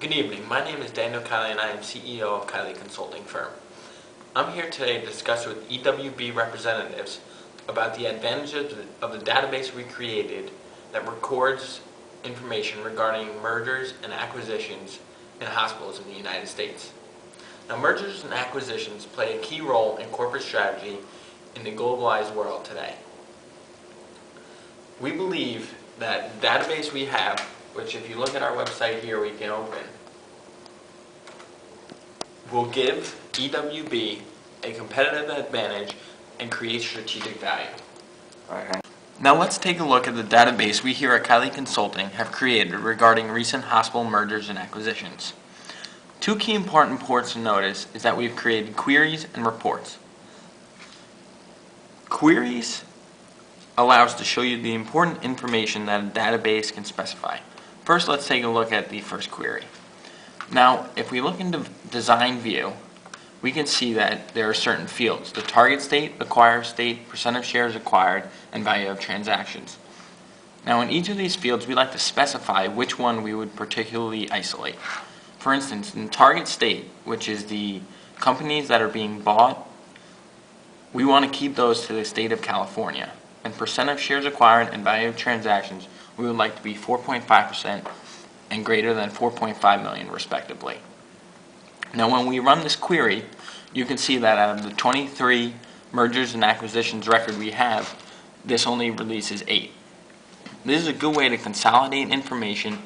Good evening. My name is Daniel Kiley and I am CEO of Kiley Consulting firm. I'm here today to discuss with EWB representatives about the advantages of the database we created that records information regarding mergers and acquisitions in hospitals in the United States. Now, mergers and acquisitions play a key role in corporate strategy in the globalized world today. We believe that the database we have, which if you look at our website here we can open, will give EWB a competitive advantage and create strategic value. Now let's take a look at the database we here at Kiley Consulting have created regarding recent hospital mergers and acquisitions. Two key important points to notice is that we've created queries and reports. Queries allows to show you the important information that a database can specify. First, let's take a look at the first query. Now, if we look into design view, we can see that there are certain fields: the target state, acquirer state, percent of shares acquired, and value of transactions. Now, in each of these fields, we like to specify which one we would particularly isolate. For instance, in target state, which is the companies that are being bought, we want to keep those to the state of California. And percent of shares acquired and value of transactions, we would like to be 4.5% and greater than 4.5 million respectively. Now when we run this query, you can see that out of the 23 mergers and acquisitions record we have, this only releases 8. This is a good way to consolidate information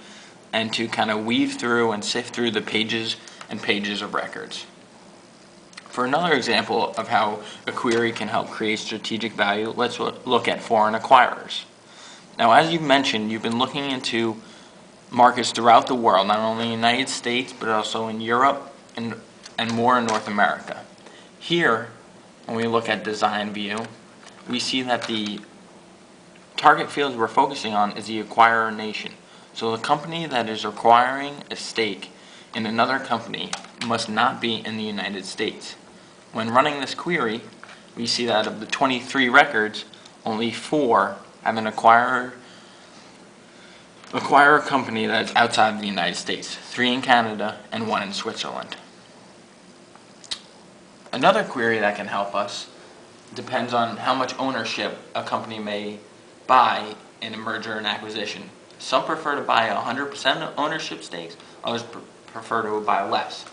and to kind of weave through and sift through the pages and pages of records. For another example of how a query can help create strategic value, let's look at foreign acquirers. Now, as you've mentioned, you've been looking into markets throughout the world, not only in the United States, but also in Europe and more in North America. Here, when we look at design view, we see that the target fields we're focusing on is the acquirer nation. So the company that is acquiring a stake in another company must not be in the United States. When running this query, we see that of the 23 records, only 4 have an acquirer company that's outside of the United States, 3 in Canada and 1 in Switzerland. Another query that can help us depends on how much ownership a company may buy in a merger and acquisition. Some prefer to buy 100% ownership stakes, others prefer to buy less.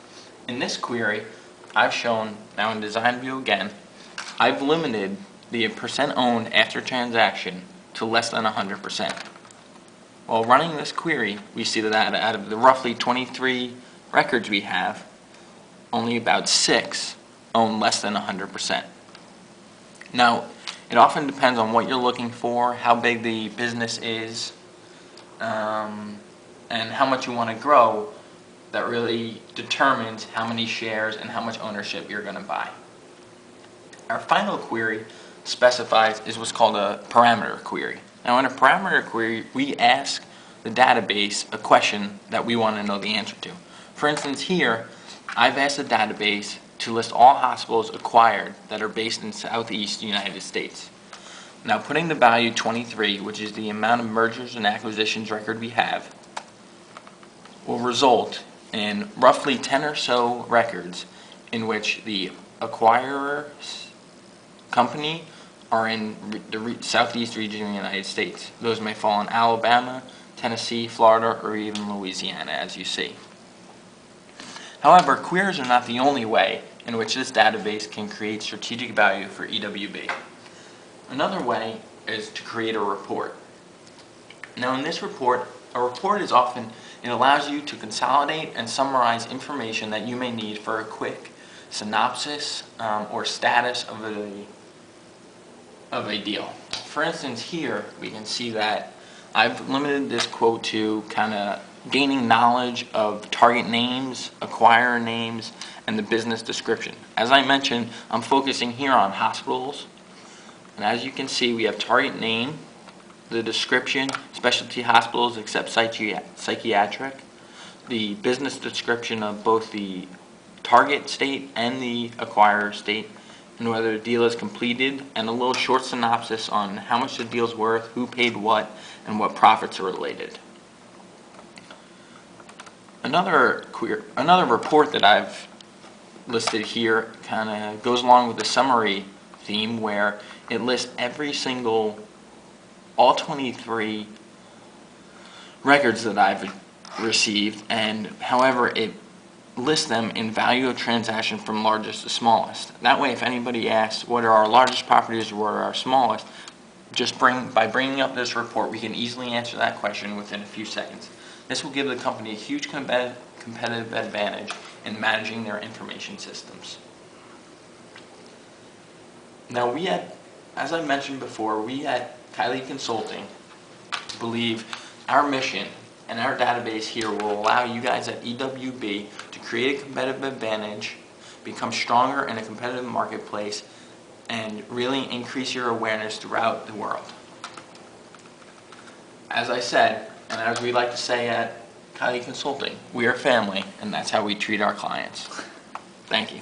In this query, I've shown, now in design view again, I've limited the percent owned after transaction to less than 100%. While running this query, we see that out of the roughly 23 records we have, only about 6 own less than 100%. Now, it often depends on what you're looking for, how big the business is, and how much you want to grow. That really determines how many shares and how much ownership you're going to buy. Our final query specifies is what's called a parameter query. Now in a parameter query, we ask the database a question that we want to know the answer to. For instance, here, I've asked the database to list all hospitals acquired that are based in Southeast United States. Now putting the value 23, which is the amount of mergers and acquisitions record we have, will result in roughly 10 or so records in which the acquirer's company are in the southeast region of the United States. Those may fall in Alabama, Tennessee, Florida, or even Louisiana, as you see. However, queries are not the only way in which this database can create strategic value for EWB. Another way is to create a report. Now in this report, a report is often, it allows you to consolidate and summarize information that you may need for a quick synopsis or status of a deal. For instance, here we can see that I've limited this quote to kind of gaining knowledge of target names, acquirer names, and the business description. As I mentioned, I'm focusing here on hospitals, and as you can see, we have target name, the description, specialty hospitals except psychiatric, the business description of both the target state and the acquirer state, and whether the deal is completed, and a little short synopsis on how much the deal's worth, who paid what, and what profits are related. Another report that I've listed here kind of goes along with the summary theme, where it lists all 23 records that I've received, and however it lists them in value of transaction from largest to smallest. That way, if anybody asks what are our largest properties or what are our smallest, by bringing up this report, we can easily answer that question within a few seconds. This will give the company a huge competitive advantage in managing their information systems. Now, as I mentioned before, we at Kiley Consulting believe our mission and our database here will allow you guys at EWB to create a competitive advantage, become stronger in a competitive marketplace, and really increase your awareness throughout the world. As I said, and as we like to say at Kiley Consulting, we are family, and that's how we treat our clients. Thank you.